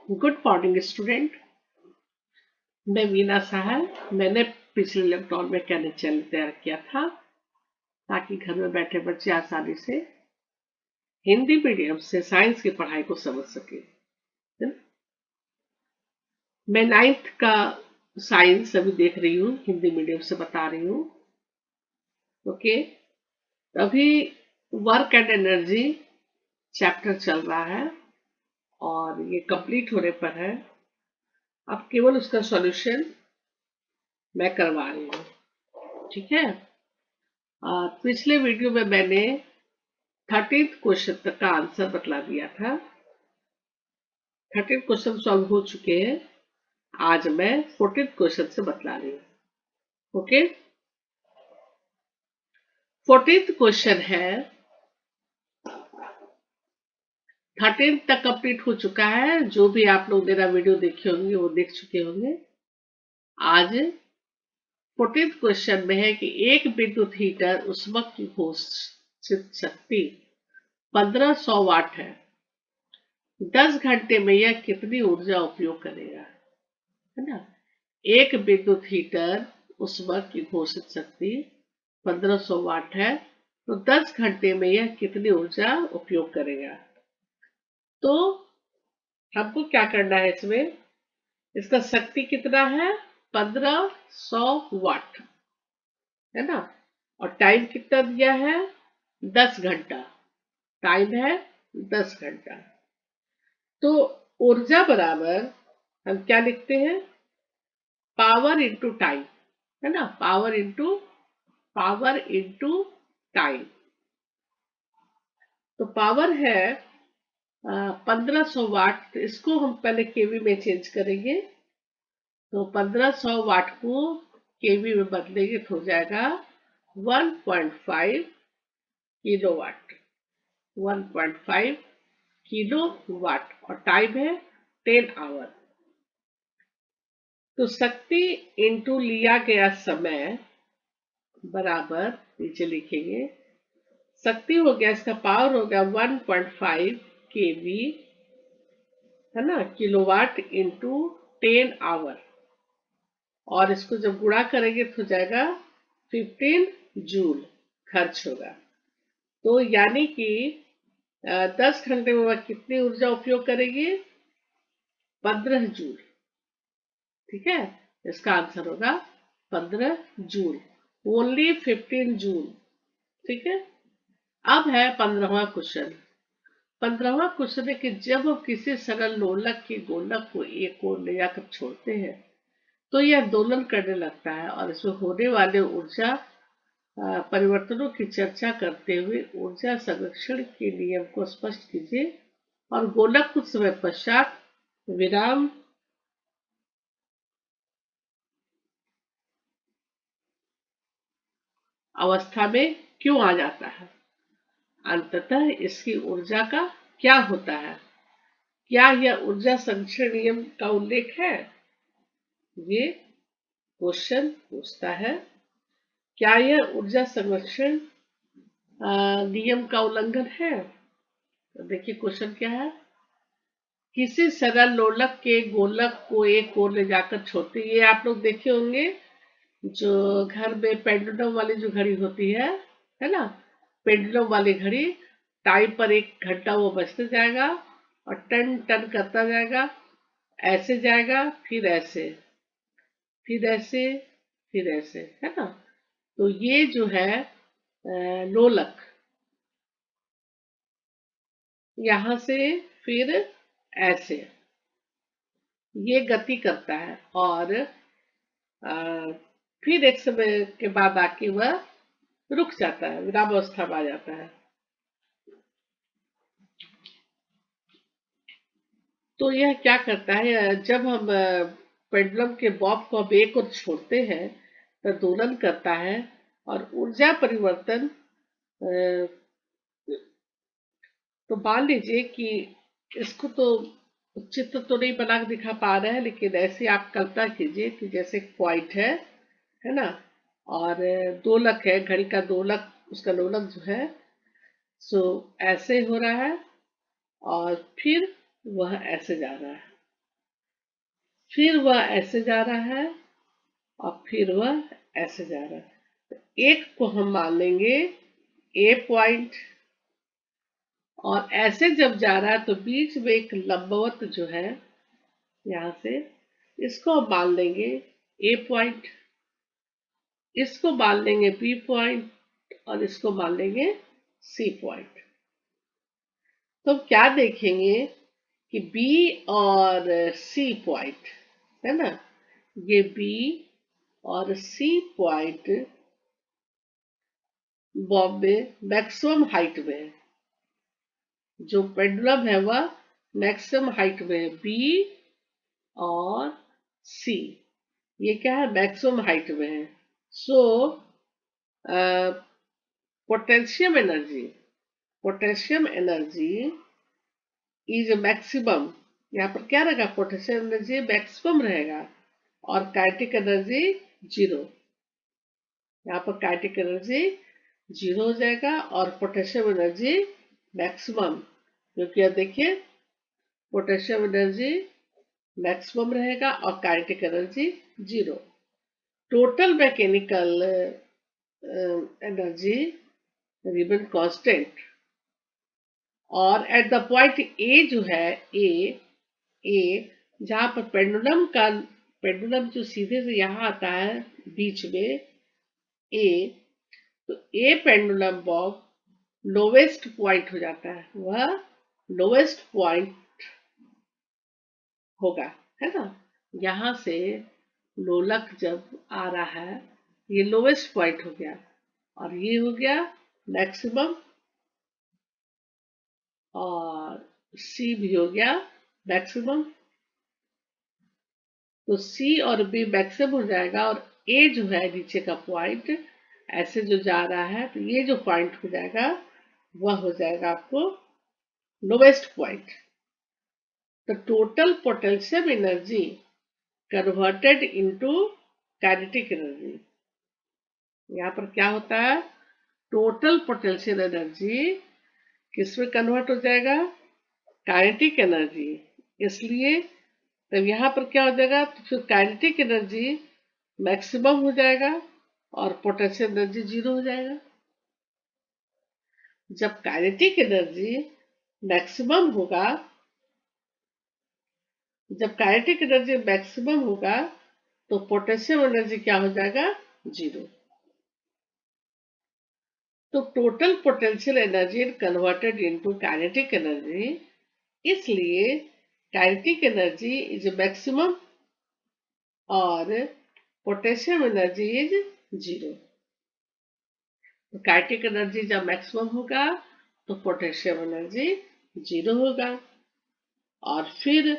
Good morning student. मैं वीना साहल। मैंने पिछले लॉकडाउन में कैलेंडर चैनल तैयार किया था ताकि घर में बैठे बच्चे आसानी से हिंदी मीडियम से साइंस की पढ़ाई को समझ सके। मैं 9th का साइंस अभी देख रही हूँ, हिंदी मीडियम से बता रही हूँ। ओके, अभी वर्क एंड एनर्जी चैप्टर चल रहा है और ये कंप्लीट होने पर है। अब केवल उसका सॉल्यूशन मैं करवा रही हूँ, ठीक है। पिछले वीडियो में मैंने 13th क्वेश्चन तक का आंसर बतला दिया था। 13 क्वेश्चन सॉल्व हो चुके हैं। आज मैं 14th क्वेश्चन से बतला रही हूँ। ओके, 14th क्वेश्चन है, 13 तक कंप्लीट हो चुका है। जो भी आप लोग मेरा वीडियो देखे होंगे वो देख चुके होंगे। आज 14th क्वेश्चन में है कि एक विद्युत हीटर ऊष्मक की घोषित शक्ति 1500 वाट है। 10 घंटे में यह कितनी ऊर्जा उपयोग करेगा, है ना। एक विद्युत हीटर ऊष्मक की घोषित शक्ति 1500 वाट है, तो 10 घंटे में यह कितनी ऊर्जा उपयोग करेगा। तो हमको क्या करना है इसमें, इसका शक्ति कितना है 1500 वाट, है ना। और टाइम कितना दिया है 10 घंटा, टाइम है 10 घंटा। तो ऊर्जा बराबर हम क्या लिखते हैं, पावर इंटू टाइम, है ना। Power into time. तो पावर है 1500 वाट, तो इसको हम पहले केवी में चेंज करेंगे। तो 1500 वाट को केवी में बदलेंगे तो हो जाएगा 1.5 किलोवाट। 1.5 किलोवाट और टाइम है 10 आवर। तो शक्ति इंटू लिया गया समय बराबर नीचे लिखेंगे। शक्ति हो गया, इसका पावर हो गया 1.5 केवी, है ना, किलोवाट इंटू 10 आवर। और इसको जब गुणा करेंगे तो हो जाएगा 15 जूल खर्च होगा। तो यानी कि 10 घंटे में वह कितनी ऊर्जा उपयोग करेगी, 15 जूल। ठीक है, इसका आंसर होगा 15 जूल, ओनली 15 जूल। ठीक है। अब है 15वां क्वेश्चन। 15वां क्वेश्चन है कि जब हम किसी सरल लोलक के गोलक को एक ओर ले जाकर छोड़ते हैं तो यह दोलन करने लगता है, और इसमें होने वाले ऊर्जा परिवर्तनों की चर्चा करते हुए ऊर्जा संरक्षण के नियम को स्पष्ट कीजिए। और गोलक कुछ समय पश्चात विराम अवस्था में क्यों आ जाता है, अंततः इसकी ऊर्जा का क्या होता है, क्या यह ऊर्जा संरक्षण नियम का उल्लेख है। ये क्वेश्चन पूछता है, क्या यह ऊर्जा संरक्षण नियम का उल्लंघन है। तो देखिए क्वेश्चन क्या है, किसी सरल लोलक के गोलक को एक ओर ले जाकर छोड़ते। ये आप लोग देखे होंगे, जो घर में पेंडुलम वाली जो घड़ी होती है ना। पेंडुलम वाली घड़ी, टाइम पर 1 घंटा वो बजते जाएगा और टन टन करता जाएगा, ऐसे जाएगा, फिर ऐसे, फिर ऐसे, फिर ऐसे, है ना। तो ये जो है लोलक, यहां से फिर ऐसे ये गति करता है, और फिर एक समय के बाद आके वह रुक जाता है, विरामावस्था में आ जाता है। तो यह क्या करता है, जब हम पेंडुलम के बॉब को अब एक ओर छोड़ते हैं तो दोलन करता है, और ऊर्जा परिवर्तन तो मान लीजिए कि इसको तो चित्र तो नहीं बना के दिखा पा रहे हैं, लेकिन ऐसे आप कल्पना कीजिए कि जैसे पॉइंट है ना, और दोलक है, घड़ी का दोलक, उसका दोलक जो है सो ऐसे हो रहा है, और फिर वह ऐसे जा रहा है। फिर वह ऐसे जा रहा है और फिर वह ऐसे जा रहा है। तो एक को हम मान लेंगे ए पॉइंट, और ऐसे जब जा रहा है तो बीच में एक लंबवत जो है यहां से, इसको हम मान लेंगे ए पॉइंट, इसको मान लेंगे बी पॉइंट, और इसको मान लेंगे सी पॉइंट। तो हम क्या देखेंगे कि बी और सी पॉइंट है ना, ये बी और सी पॉइंट बॉम्बे मैक्सिमम हाइट में है। जो पेंडुलम है वह मैक्सिमम हाइट में है, बी और सी ये क्या है, मैक्सिमम हाइट में है। सो पोटेंशियम एनर्जी, पोटेंशियम एनर्जी इज मैक्सिमम, यहाँ पर क्या रहेगा, पोटेंशियल एनर्जी मैक्सिमम रहेगा और काइनेटिक एनर्जी जीरो। यहाँ पर काइनेटिक एनर्जी जीरो हो जाएगा और पोटेंशियल एनर्जी मैक्सिमम, क्योंकि अब देखिए पोटेंशियल एनर्जी मैक्सिमम रहेगा और kinetic energy zero. Total mechanical energy remain constant, और एट द पॉइंट ए जो है, ए जहां पर पेंडुलम जो सीधे से यहाँ आता है बीच में ए, तो ए पेंडुलम बॉब लोवेस्ट पॉइंट हो जाता है, वह लोवेस्ट पॉइंट होगा, है ना। यहां से लोलक जब आ रहा है ये लोवेस्ट पॉइंट हो गया और ये हो गया मैक्सिमम, और सी भी हो गया मैक्सिमम। तो सी और बी मैक्सिमम हो जाएगा और ए जो है नीचे का पॉइंट ऐसे जो जा रहा है, तो ये जो पॉइंट हो जाएगा वह हो जाएगा आपको lowest point. The total potential energy converted into kinetic energy, यहाँ पर क्या होता है, टोटल पोटेंशियल एनर्जी किसमें कन्वर्ट हो जाएगा, काइनेटिक एनर्जी। इसलिए तब यहाँ पर क्या हो जाएगा, तो फिर काइनेटिक एनर्जी मैक्सिमम हो जाएगा और पोटेंशियल एनर्जी जीरो हो जाएगा। जब काइनेटिक एनर्जी मैक्सिमम होगा, जब काइनेटिक एनर्जी मैक्सिमम होगा तो पोटेंशियल एनर्जी क्या हो जाएगा, जीरो। तो total potential energy converted into kinetic energy, इसलिए काइनेटिक एनर्जी इज मैक्सिमम और पोटेंशियल एनर्जी इज जीरो। तो काइनेटिक एनर्जी जब मैक्सिमम होगा तो पोटेंशियल एनर्जी जीरो होगा, और फिर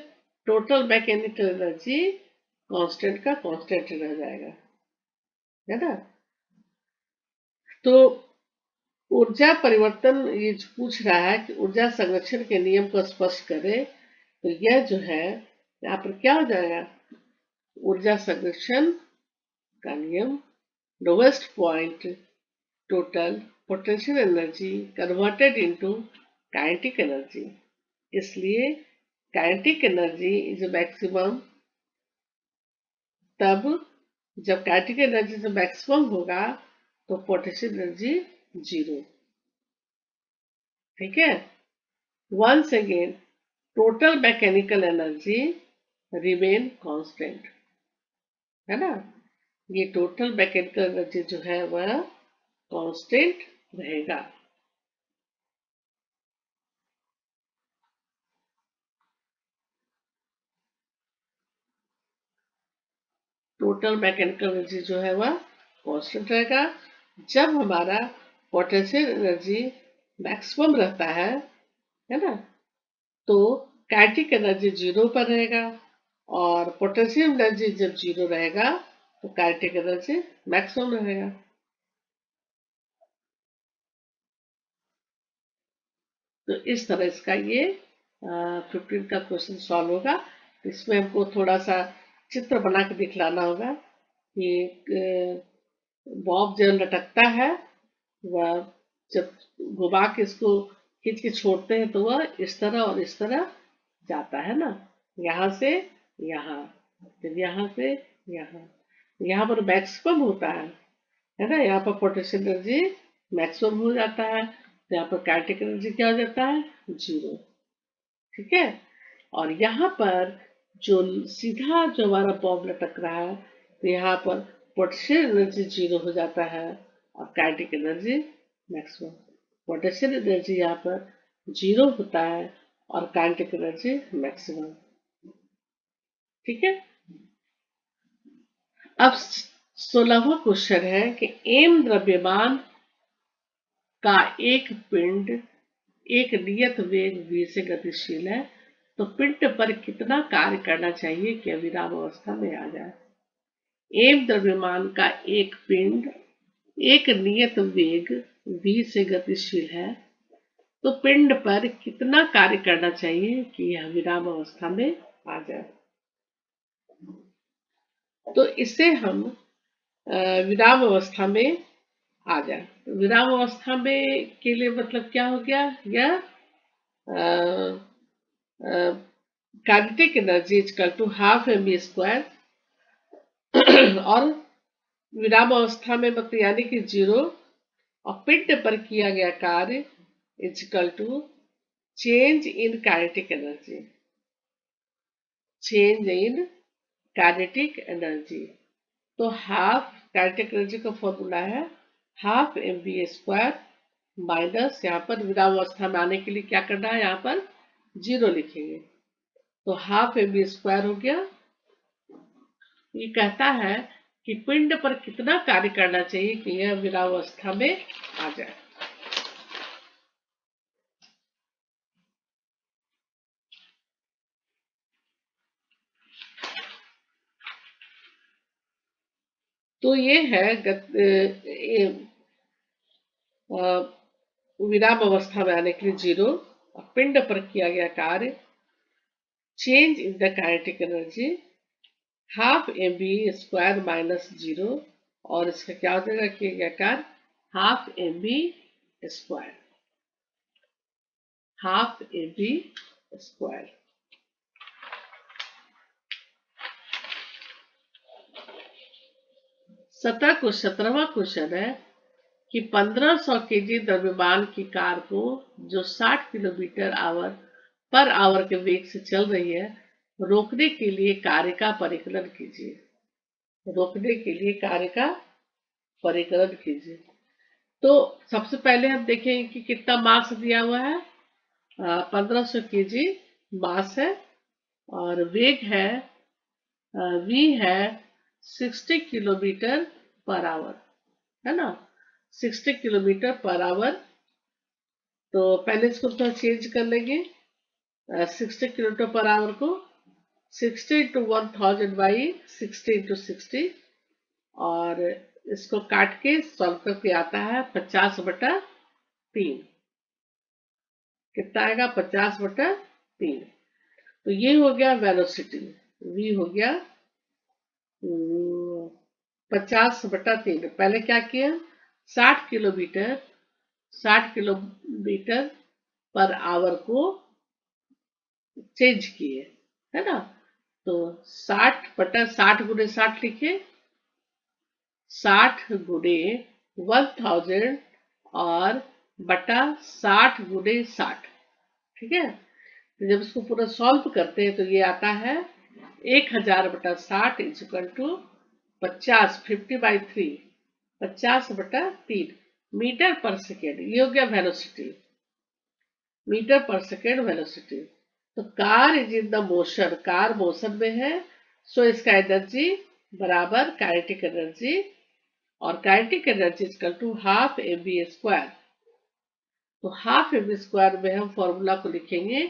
टोटल मैकेनिकल एनर्जी कांस्टेंट का कांस्टेंट रह जाएगा, है ना। तो ऊर्जा परिवर्तन ये जो पूछ रहा है कि ऊर्जा संरक्षण के नियम को स्पष्ट करें, तो यह जो है यहाँ पर क्या हो जाएगा, ऊर्जा संरक्षण का नियम, lowest point total potential energy converted into kinetic energy, इसलिए काइनेटिक एनर्जी इज मैक्सिमम तब जब काइनेटिक एनर्जी से मैक्सिमम होगा तो पोटेंशियल एनर्जी जीरो। ठीक है, once again total mechanical energy remain constant, है ना। ये टोटल मैकेनिकल एनर्जी जो है वह कांस्टेंट रहेगा। टोटल मैकेनिकल एनर्जी जो है वह कांस्टेंट रहेगा जब हमारा पोटेंशियल एनर्जी मैक्सिमम रहता है ना। तो काइनेटिक एनर्जी जीरो पर रहेगा, और पोटेंशियल एनर्जी जब जीरो रहेगा तो काइनेटिक एनर्जी मैक्सिमम रहेगा। तो इस तरह इसका ये 15 का क्वेश्चन सॉल्व होगा। इसमें हमको थोड़ा सा चित्र बना के दिखलाना होगा कि बॉब जो लटकता है वह जब घुमा के इसको खींच के छोड़ते हैं तो वह इस तरह और इस तरह जाता है ना, यहाँ से यहाँ। फिर यहाँ से यहाँ पर मैक्सिमम होता है ना, यहाँ पर पोटेंशियल एनर्जी मैक्सिमम हो जाता है, यहाँ पर काइनेटिक एनर्जी क्या हो जाता है, 0। ठीक है, और यहाँ पर जो सीधा जो हमारा बॉम्ब लटक रहा है, तो यहाँ पर पोटेंशियल एनर्जी 0 हो जाता है और kinetic energy maximum. Potential energy यहाँ पर 0 होता है और काइनेटिक एनर्जी मैक्सिमम। ठीक है, अब 16वां क्वेश्चन है कि एम द्रव्यमान का एक पिंड एक नियत वेग v से गतिशील है, तो पिंड पर कितना कार्य करना चाहिए कि अविराम अवस्था में आ जाए। एम द्रव्यमान का एक पिंड एक नियत वेग v से गतिशील है, तो पिंड पर कितना कार्य करना चाहिए कि यह विराम अवस्था में आ जाए। तो इसे हम विराम अवस्था में आ जाए। तो विराम अवस्था में के लिए मतलब क्या हो गया, यह kinetic energy equal to half mv² और विराम अवस्था में मतलब यानी कि 0, और पिंड पर किया गया कार्य equal to change in kinetic energy, change in kinetic energy. तो हाफ काइनेटिक एनर्जी का फॉर्मूला है हाफ mv² माइनस, यहाँ पर विराम अवस्था में आने के लिए क्या करना है, यहाँ पर 0 लिखेंगे, तो हाफ mv² हो गया। ये कहता है कि पिंड पर कितना कार्य करना चाहिए कि यह विराम अवस्था में आ जाए। तो ये है विराम अवस्था में आने के लिए 0, और पिंड पर किया गया कार्य change in the kinetic energy half mv² minus 0, और इसका क्या हो जाएगा किया गया कार्य हाफ mv², हाफ mv²। को 17वां क्वेश्चन है कि 1500 केजी द्रव्यमान की कार को जो 60 किलोमीटर पर आवर के वेग से चल रही है, रोकने के लिए कार्य का परिकलन कीजिए। रोकने के लिए कार्य का परिकलन कीजिए। तो सबसे पहले हम देखेंगे कि कितना मास दिया हुआ है, 1500 केजी मास है, और वेग है v है 60 किलोमीटर पर आवर, है ना, 60 किलोमीटर पर आवर। तो पहले इसको थोड़ा चेंज कर लेंगे, 60 किलोमीटर पर आवर को 60 इंटू 1000 बाई 60 इंटू 60, और इसको काट के सॉल्व करके आता है 50/3। कितना आएगा, 50/3। तो ये हो गया वेलोसिटी, v हो गया 50/3। पहले क्या किया, 60 किलोमीटर पर आवर को चेंज किए, है ना। तो 60/60 गुणे 60 लिखे, 60 गुणे 1000 और बटा 60 गुणे 60। ठीक है, तो जब इसको पूरा सॉल्व करते हैं तो ये आता है 1000/60 इक्वल टू 50/3 50/3 मीटर पर सेकेंड। ये हो गया वेलोसिटी, मीटर पर सेकेंड वेलोसिटी। तो car is in the motion, car motion में है, सो इसका एनर्जी बराबर काइनेटिक एनर्जी, और kinetic energy equal to half mv²। तो हाफ mv² में हम फॉर्मूला को लिखेंगे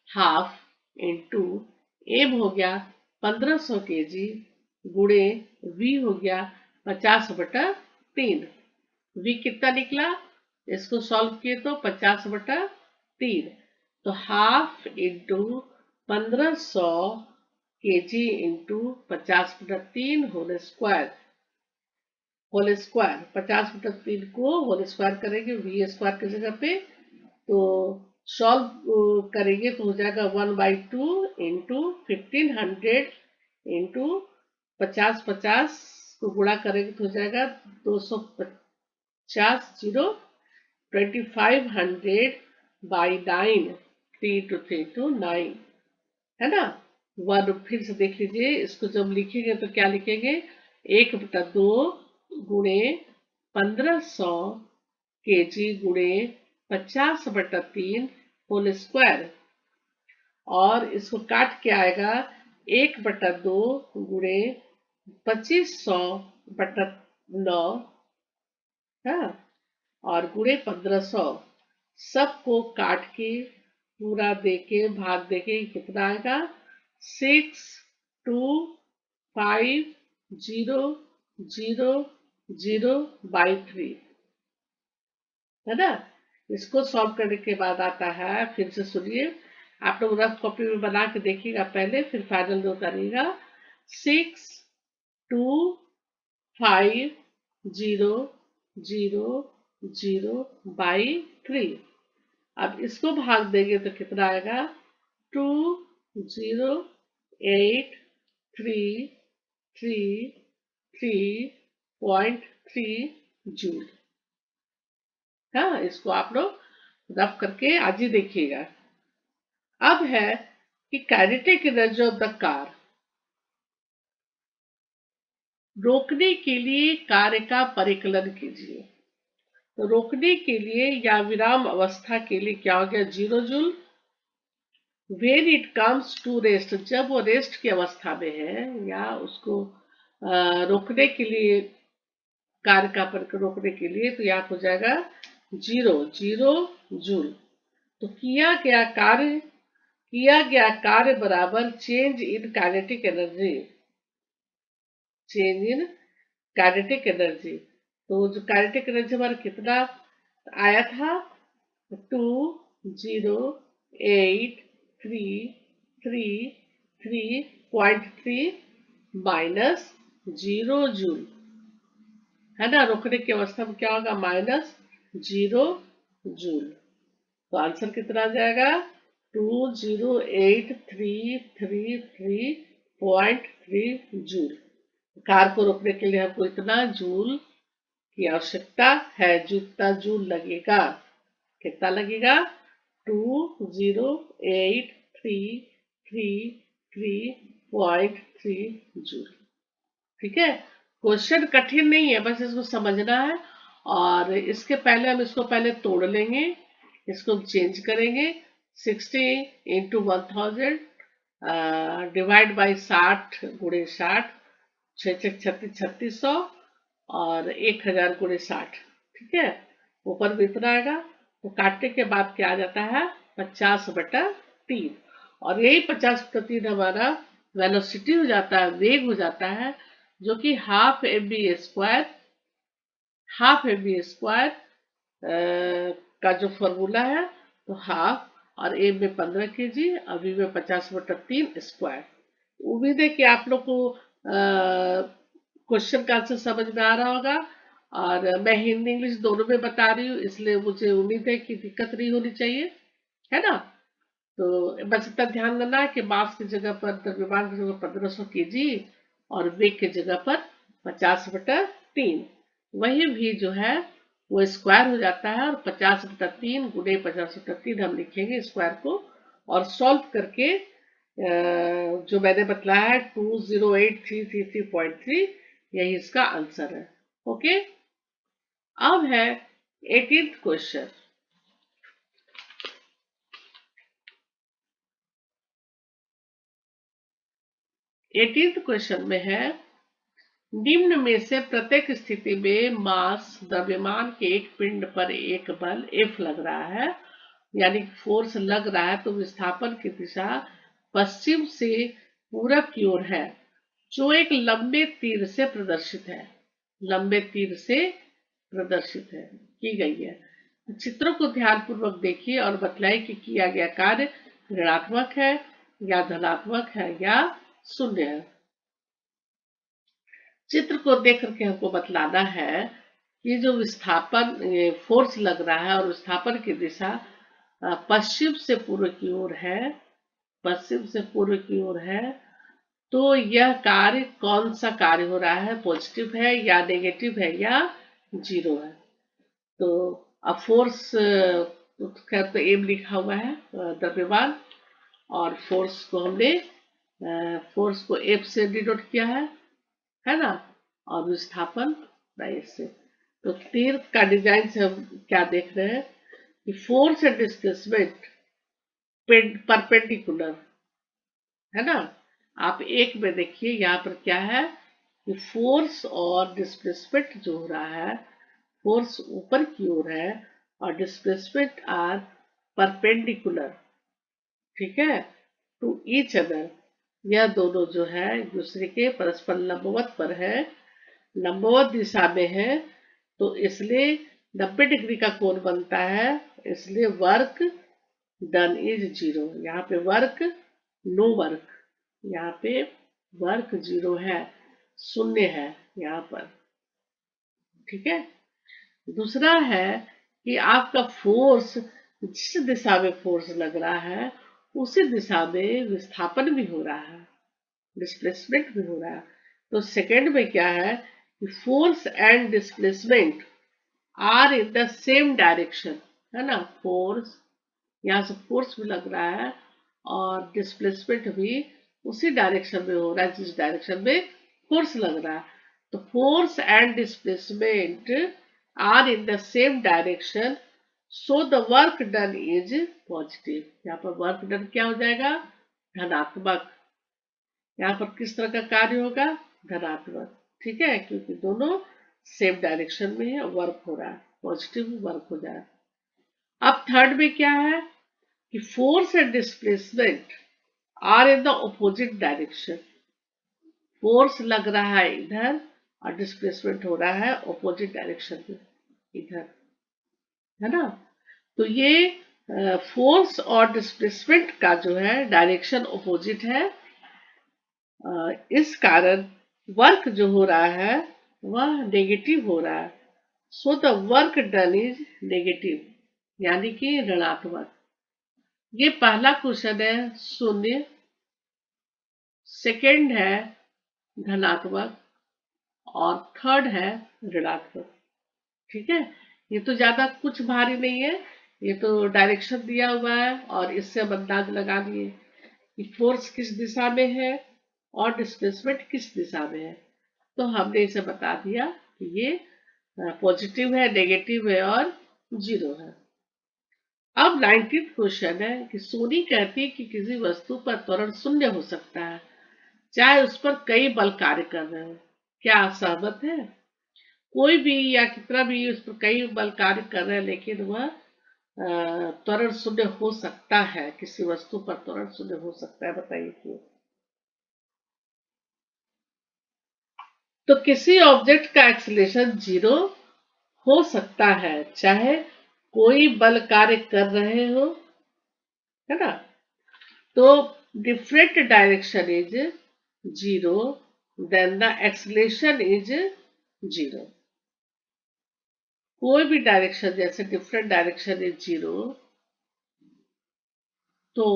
हाफ इंटू एम हो गया 1500 केजी गुणे v हो गया 50/3। v कितना निकला, इसको सॉल्व किए तो 50/3। तो half into 1500 KG into 50/3 whole square 50/3 को होल स्क्वायर करेंगे v² की जगह पे, तो सॉल्व करेंगे तो हो जाएगा 1/2 इंटू 1500 इंटू 50 को गुणा करेंगे तो हो जाएगा 250 जीरो 2500 बाई 9, 3 है ना। वन फिर से देख लीजिए, इसको जब लिखेंगे तो क्या लिखेंगे, 1/2 गुणे 1500 kg गुणे 50/3 होल स्क्वायर, और इसको काट के आएगा 1/2 गुणे 2500/9, हाँ, और गुणे 1500, सबको काट के पूरा देके भाग देके कितना आएगा, 625000/3, है ना। इसको सॉल्व करने के बाद आता है, फिर से सुनिए, आप लोग रफ कॉपी में बना के देखिएगा पहले, फिर फाइनल में करिएगा। 625000/3। अब इसको भाग देंगे तो कितना आएगा, 2083333.3 जूल। हाँ, इसको आप लोग रफ करके आज ही देखिएगा। अब है कि kinetic energy of the car. रोकने के लिए कार्य का परिकलन कीजिए। तो रोकने के लिए या विराम अवस्था के लिए क्या हो गया, 0 joule. When it comes to rest, जब वो रेस्ट की अवस्था में है या उसको रोकने के लिए, कार्य का परिकलन रोकने के लिए, तो यहाँ हो जाएगा 0 जूल। तो किया गया कार्य बराबर change in kinetic energy, change in kinetic energy. तो जो काइनेटिक एनर्जी हमारा कितना आया था, 2083333.3 माइनस 0 जूल, है ना। रोकने की अवस्था में क्या होगा, -0 जूल। तो आंसर कितना आ जाएगा, 2083333.3 जूल। कार को रोकने के लिए हमको इतना जूल की आवश्यकता है, जितना जूल लगेगा, कितना लगेगा, 2083333.3 जूल। ठीक है, क्वेश्चन कठिन नहीं है, बस इसको समझना है। और इसके पहले हम इसको पहले तोड़ लेंगे, इसको चेंज करेंगे। 60 इंटू 1000 डिवाइड बाई 60 गुणे 60, 6 और 1000 गुणे 60। ठीक है, ऊपर भी इतना आएगा। तो काटने के बाद क्या आ जाता है, 50/3, और यही 50/3 हमारा वेलोसिटी हो जाता है, वेग हो जाता है, जो कि हाफ mv² का जो फॉर्मूला है, तो हाफ, और ए में 15 kg, अभी में 50/3 स्क्वायर। उम्मीद है कि आप लोग को क्वेश्चन का आंसर समझ में आ रहा होगा। और मैं हिंदी इंग्लिश दोनों में बता रही हूँ, इसलिए मुझे उम्मीद है कि दिक्कत नहीं होनी चाहिए, है ना। तो बस इतना ध्यान देना है कि मास की जगह पर, द्रव्यमान की जगह 1500 kg, और वेग की जगह पर 50/3। वही भी जो है वो स्क्वायर हो जाता है, और 50/3 गुणे 50/3 हम लिखेंगे स्क्वायर को, और सॉल्व करके जो मैंने बतलाया है 2083333.3, यही इसका आंसर है। ओके, अब है 18th क्वेश्चन। 18th क्वेश्चन में है, निम्न में से प्रत्येक स्थिति में मास द्रव्यमान के एक पिंड पर एक बल F लग रहा है, यानी फोर्स लग रहा है, तो विस्थापन की दिशा पश्चिम से पूरब की ओर है, जो एक लंबे तीर से प्रदर्शित है, लंबे तीर से प्रदर्शित है, की गई है। चित्रों को ध्यानपूर्वक देखिए और बतलाइए कि किया गया कार्य ऋणात्मक है या धनात्मक है या शून्य है। चित्र को देख करके हमको बतलाना है कि जो विस्थापन फोर्स लग रहा है और विस्थापन की दिशा पश्चिम से पूर्व की ओर है, पश्चिम से पूर्व की ओर है, तो यह कार्य कौन सा कार्य हो रहा है, पॉजिटिव है या नेगेटिव है या जीरो है। तो अब फोर्स खैर तो एम लिखा हुआ है द्रव्यमान, और फोर्स को हमने फोर्स को एफ से डिनोट किया है ना, और विस्थापन बाई से। तो तीर का डिजाइन से हम क्या देख रहे हैं कि फोर्स एंड डिस्प्लेसमेंट परपेंडिकुलर है ना। आप एक में देखिए यहाँ पर क्या है कि फोर्स और डिस्प्लेसमेंट जो हो रहा है, फोर्स ऊपर की ओर है और डिस्प्लेसमेंट आर परपेंडिकुलर, ठीक है, टू ईच अदर। यह दोनों जो है एक दूसरे के परस्पर लंबवत पर है, लंबवत दिशा में है, तो इसलिए 90 डिग्री का कोण बनता है, इसलिए वर्क डन इज जीरो। यहाँ पे वर्क नो वर्क, यहाँ पे वर्क जीरो है, शून्य है यहाँ पर, ठीक है। दूसरा है कि आपका फोर्स, जिस दिशा में फोर्स लग रहा है उसी दिशा में विस्थापन भी हो रहा है, डिस्प्लेसमेंट भी हो रहा है। तो सेकंड में क्या है कि force and displacement are in the same direction, है ना। फोर्स, यहाँ से फोर्स भी लग रहा है और डिस्प्लेसमेंट भी उसी डायरेक्शन में हो रहा है जिस डायरेक्शन में फोर्स लग रहा है। तो force and displacement are in the same direction, so the work done is positive. यहाँ पर वर्क डन क्या हो जाएगा, धनात्मक। यहाँ पर किस तरह का कार्य होगा, धनात्मक, ठीक है, क्योंकि दोनों सेम डायरेक्शन में है, वर्क हो रहा है, पॉजिटिव वर्क हो जाए। अब थर्ड में क्या है कि force and displacement are in the opposite direction. Force लग रहा है इधर और डिस्प्लेसमेंट हो रहा है ऑपोजिट डायरेक्शन में, इधर, है ना। तो ये फोर्स और डिस्प्लेसमेंट का जो है डायरेक्शन ऑपोजिट है, इस कारण वर्क जो हो रहा है वह नेगेटिव हो रहा है। सो the work done is negative, यानी कि ऋणात्मक। ये पहला क्वेश्चन है शून्य, सेकंड है धनात्मक, और थर्ड है ऋणात्मक, ठीक है। ये तो ज्यादा कुछ भारी नहीं है, ये तो डायरेक्शन दिया हुआ है और इससे हम अंदाज लगा दिए कि फोर्स किस दिशा में है और डिस्प्लेसमेंट किस दिशा में है। तो हमने इसे बता दिया कि ये पॉजिटिव है, नेगेटिव है और जीरो है। अब 19th क्वेश्चन है कि सोनी कहती है कि किसी वस्तु पर त्वरण शून्य हो सकता है चाहे उस पर कई बल कार्य कर रहे हो। क्या आप सहमत है? कोई भी या कितना भी उस पर कई बल कार्य कर रहे हैं लेकिन वह त्वरण शून्य हो सकता है, किसी वस्तु पर त्वरण शून्य हो सकता है, बताइए क्यों। तो किसी ऑब्जेक्ट का एक्सीलरेशन जीरो हो सकता है चाहे कोई बल कार्य कर रहे हो, है ना। तो different direction is zero, then the acceleration is zero. कोई भी डायरेक्शन जैसे डिफरेंट डायरेक्शन इज जीरो, तो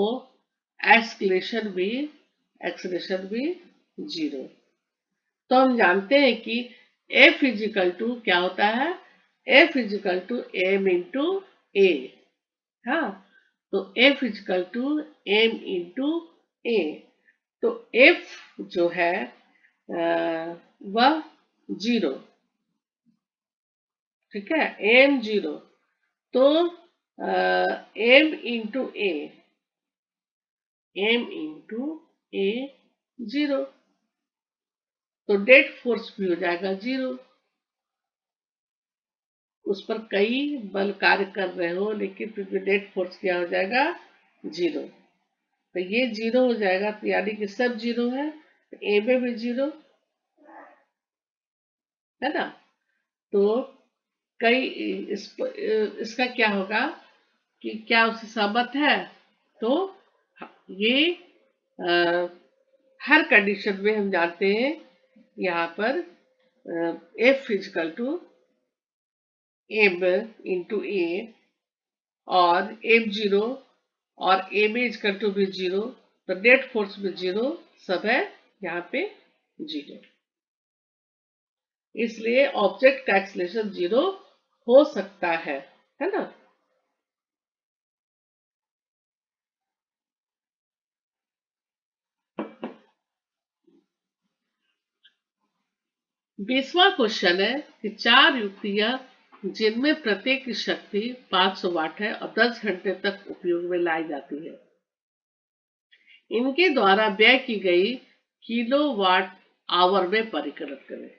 एक्सीलरेशन भी जीरो। तो हम जानते हैं कि F इजिकल टू क्या होता है, F equal to M into A. हाँ, तो F equal to M into A. तो F जो है वह जीरो, ठीक है, एम जीरो। तो एम इंटू ए जीरो, तो डेड फोर्स भी हो जाएगा जीरो। उस पर कई बल कार्य कर रहे हो लेकिन फिर भी डेड फोर्स क्या हो जाएगा, जीरो। तो ये जीरो हो जाएगा, तो यानी कि सब जीरो है, तो ए में भी जीरो, है ना। तो कई इसका क्या होगा कि क्या उससे सहमत है। तो ये आ, हर कंडीशन में हम जानते हैं यहाँ पर F equal to M into A, और एम जीरो और एम इजिकल टू भी जीरो, तो नेट फोर्स में जीरो सब है यहाँ पे 0, इसलिए ऑब्जेक्ट का एक्सीलरेशन 0 हो सकता है ना। 20वां क्वेश्चन है कि 4 युक्तियां जिनमें प्रत्येक की शक्ति 500 वाट है और 10 घंटे तक उपयोग में लाई जाती है, इनके द्वारा व्यय की गई किलोवाट आवर में परिकलित करें।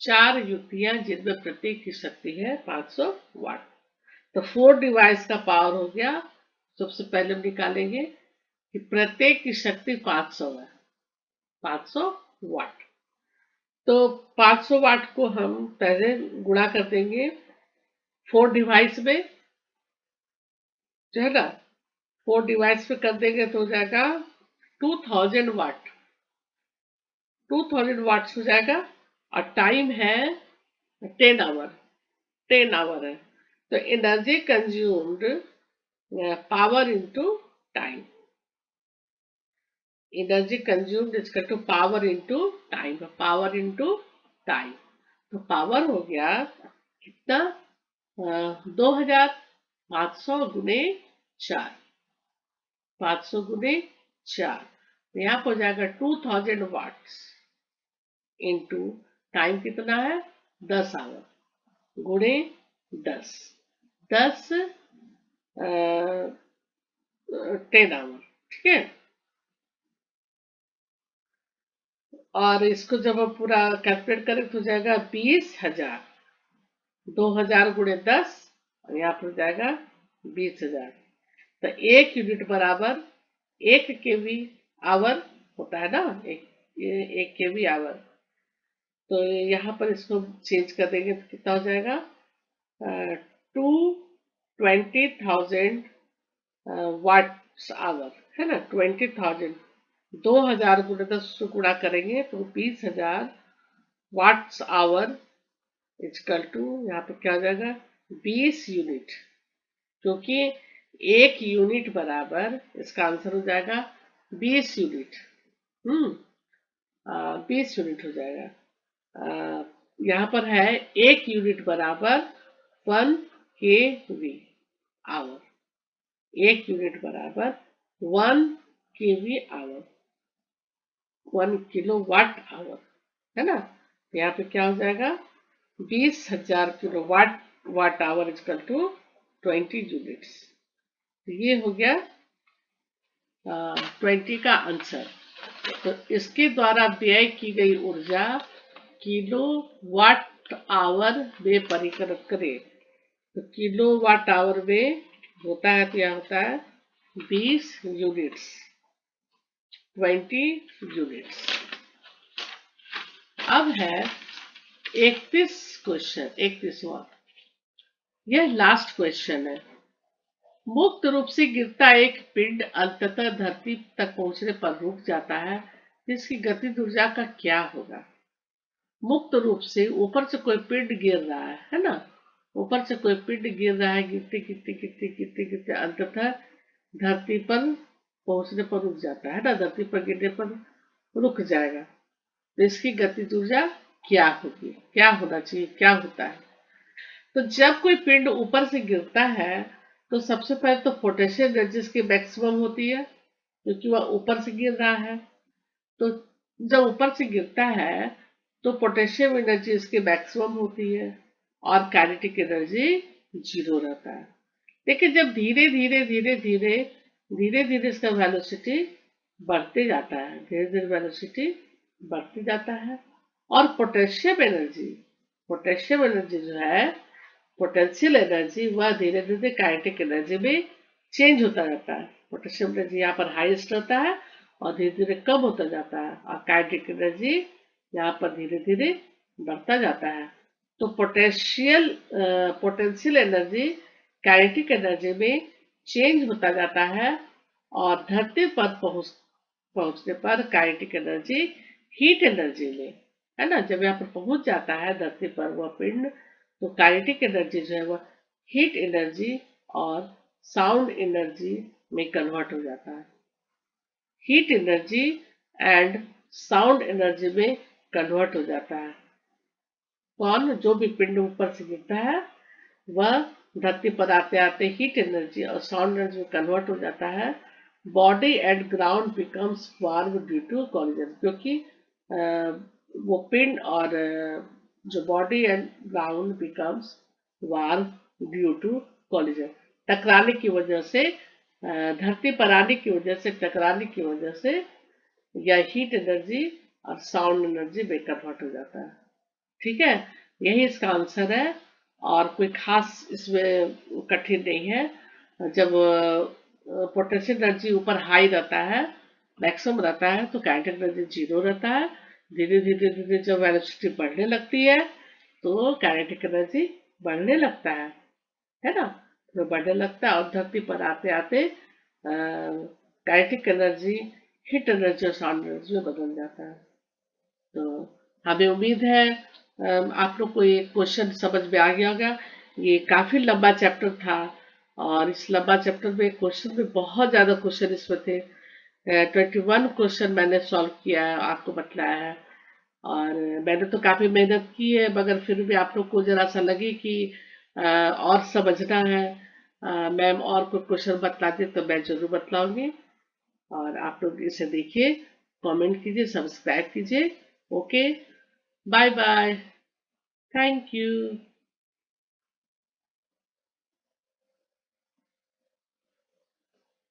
4 युक्तियां जिनमें प्रत्येक की शक्ति है 500 वाट। तो 4 डिवाइस का पावर हो गया। सबसे पहले हम निकालेंगे कि प्रत्येक की शक्ति 500 है, 500 वाट। तो 500 वाट को हम पहले गुणा कर देंगे 4 डिवाइस में, जो है ना, 4 डिवाइस पे कर देंगे तो हो जाएगा 2000 वाट, 2000 वाट्स हो जाएगा। और टाइम है 10 आवर, 10 आवर है। तो energy consumed power into time, energy consumed equal to power into time, power into time. तो पावर हो गया कितना, 2500 गुने 4, 500 गुने 4, तो यहाँ पर हो जाएगा 2000 वाट्स इंटू टाइम कितना है 10 आवर गुणे 10, 10 10 आवर, ठीक है। और इसको जब हम पूरा कैलकुलेट करें तो हो जाएगा 20,000, 2000 गुणे 10, और यहाँ पर हो जाएगा 20,000। तो 1 यूनिट बराबर 1 केवी आवर होता है ना, एक केवी आवर। तो यहाँ पर इसको चेंज कर देंगे तो कितना हो जाएगा, 220,000 वाट्स आवर, है ना। 20,000, 2000 गुणे 10 से गुणा करेंगे तो 20,000 वाट्स आवर इक्वल टू, यहाँ पे क्या हो जाएगा 20 यूनिट, क्योंकि 1 यूनिट बराबर, इसका आंसर हो जाएगा 20 यूनिट। 20 यूनिट हो जाएगा। यहाँ पर है 1 यूनिट बराबर 1 केवी आवर, 1 यूनिट बराबर 1 KV hour, 1 kilowatt hour, है ना। यहाँ पे क्या हो जाएगा 20,000 kilowatt watt hour equal to 20 units. ये हो गया 20 का आंसर। तो इसके द्वारा व्यय की गई ऊर्जा किलो वाट आवर में परिकलित करें। तो किलो वाट आवर में होता है, तो यह होता है 20 यूनिट्स, 20 यूनिट्स। अब है 31 क्वेश्चन, 31वां। यह लास्ट क्वेश्चन है। मुक्त रूप से गिरता एक पिंड अंततः धरती तक पहुंचने पर रुक जाता है, जिसकी गतिज ऊर्जा का क्या होगा। मुक्त रूप से ऊपर से कोई पिंड गिर रहा है ना, ऊपर से कोई पिंड गिर रहा है, गिरते गिरते गिरते गिरते गिरते अंततः धरती पर पहुंचने पर रुक जाता है ना, धरती पर गिरने पर रुक जाएगा। तो इसकी गतिज ऊर्जा क्या होगी, क्या होना चाहिए, क्या होता है। तो जब कोई पिंड ऊपर से गिरता है तो सबसे पहले तो पोटेंशियल एनर्जी इसकी मैक्सिमम होती है, क्योंकि वह ऊपर से गिर रहा है। तो जब ऊपर से गिरता है तो पोटेंशियम एनर्जी इसकी मैक्सिमम होती है और काइनेटिक एनर्जी 0 रहता है। लेकिन जब धीरे धीरे धीरे धीरे धीरे धीरे इसका वेलोसिटी बढ़ते जाता है, धीरे धीरे वेलोसिटी बढ़ते जाता है, और पोटेंशियम एनर्जी जो है, पोटेंशियल एनर्जी, वह धीरे धीरे काइनेटिक एनर्जी में चेंज होता जाता है। पोटेंशियम एनर्जी यहाँ पर हाईएस्ट रहता है और धीरे धीरे कम होता जाता है, और काइनेटिक एनर्जी यहाँ पर धीरे धीरे बढ़ता जाता है। तो पोटेंशियल एनर्जी काइनेटिक एनर्जी में चेंज होता जाता है, और धरती पर पहुंचने पर काइनेटिक एनर्जी हीट एनर्जी में, है ना, जब यहाँ पर पहुंच जाता है धरती पर वह पिंड, तो काइनेटिक एनर्जी जो है वह हीट एनर्जी और साउंड एनर्जी में कन्वर्ट हो जाता है। Heat energy and sound energy में कन्वर्ट हो जाता है। कौन? जो भी पिंड ऊपर से गिरता है वह धरती पर आते आते हीट एनर्जी और साउंड एनर्जी में कन्वर्ट हो जाता है। Body and ground becomes warm due to collision, क्योंकि वो पिंड और जो body and ground becomes warm due to collision, टकराने की वजह से, धरती पर आने की वजह से, टकराने की वजह से यह हीट एनर्जी और साउंड एनर्जी में कन्वर्ट हो जाता है। ठीक है, यही इसका आंसर है और कोई खास इसमें कठिन नहीं है। जब पोटेंशियल एनर्जी ऊपर हाई रहता है, मैक्सिमम रहता है, तो काइनेटिक एनर्जी जीरो रहता है। धीरे धीरे धीरे जब वेलोसिटी बढ़ने लगती है तो काइनेटिक एनर्जी बढ़ने लगता है ना, तो बढ़ने लगता है और धरती पर आते आते काइनेटिक एनर्जी हीट एनर्जी और साउंड एनर्जी में बदल जाता है। तो हमें उम्मीद है आप लोग को ये क्वेश्चन समझ में आ गया होगा। ये काफी लंबा चैप्टर था और इस लंबा चैप्टर में क्वेश्चन भी बहुत ज्यादा क्वेश्चन इसमें थे। 21 क्वेश्चन मैंने सॉल्व किया है, आपको बतलाया है। और मैंने तो काफी मेहनत की है, मगर फिर भी आप लोग को जरा सा लगे कि और समझना है, मैम और कोई क्वेश्चन बतला दे तो मैं जरूर बतलाऊंगी। और आप लोग इसे देखिए, कमेंट कीजिए, सब्सक्राइब कीजिए। Okay, bye bye, thank you.